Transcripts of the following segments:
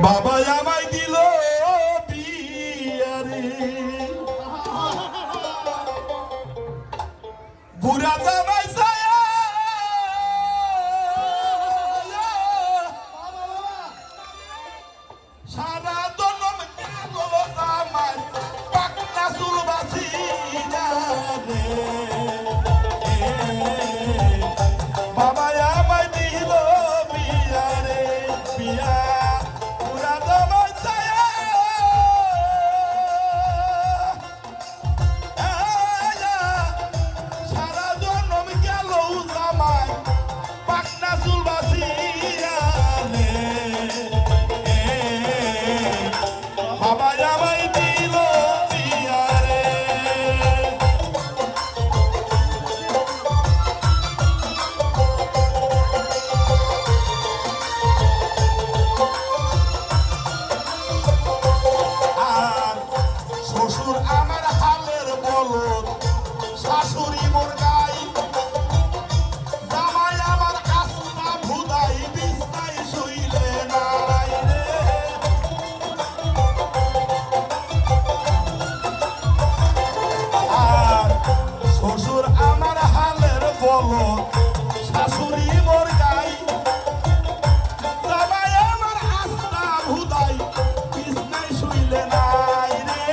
বাবা আমায় দিল বিয়ারে বুড়া জামাই ছায়া সারা জনম কেন জামাই পাকনা চুল বাসি রে বাবা আমায় দিল বিয়ারে বিয়া বুড়া জামাই ছায়া সারা জনম গেল জামাই পাকনা চুল বাসি রে বাবা আমায় দিল বিয়ারে আর শ্বশুর আমার হালের বলদ শাশুড়ি মোর গাই জামাই আমার আস্তা ভুদাই বিছনায় শুইলে নাই রে আর শ্বশুর আমার হালের বলদ শাশুড়ি মোর গাই জামাই আমার আস্তা ভুদাই বিছনায় শুইলে নাই রে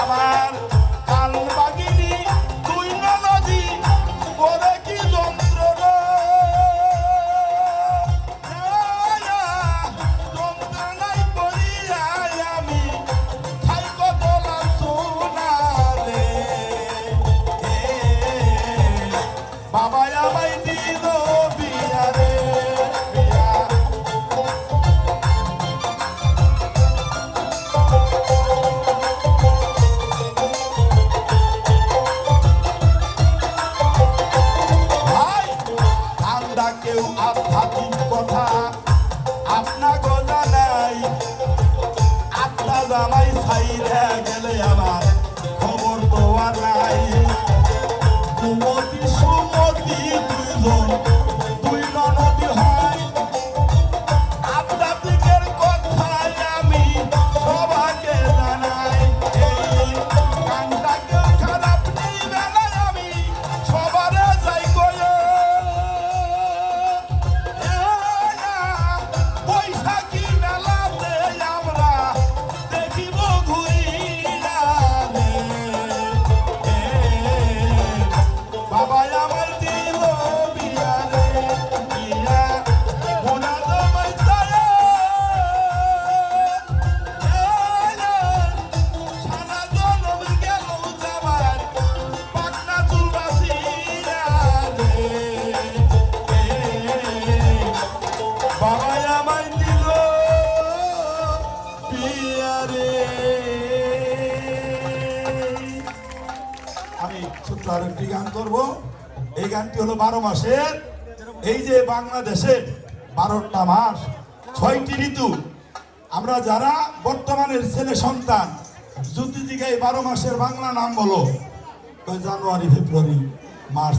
আমার কাল বাগিনী তুই নদী বলে কি যন্ত্রণা যন্ত্রণায় পড়িয়া আমি খাই কত লাঞ্ছনা রে বাবা আমায় দিল বিয়া রে বিয়া ভাই আমরা কেউ আধ্যাত্মিক কথা আপনা গোজা নাই আত্মা জামাই ছাইরা গেলে আমার খবর তো আর নাই কুমতি সুমতি দুইজন দুই ননদী হয় আধ্যাত্মিকের কথাই আমি সবাইকে জানাই এই গানটাকে খারাপ নেই বেলায় আমি সবারে যাই কয়ে বৈশাখী মেলাতে আমরা দেখিব ঘুরিয়া রে বাবা আমার দিল বিয়া রে বিয়া বুড়া জামাই ছায়া সারা জনম গেল জামাই পাকনা চুল বাসিয়া রে বাবা আমায় দিল বিয়া রে আমি ছোট্ট আরেকটি গান করব এই গানটি হলো 12 মাসের এই যে বাংলাদেশের 12টা মাস 6টি ঋতু আমরা যারা বর্তমানের ছেলে সন্তান যদি জিজ্ঞাসা 12 মাসের বাংলা নাম বলো জানুয়ারি ফেব্রুয়ারি মার্চ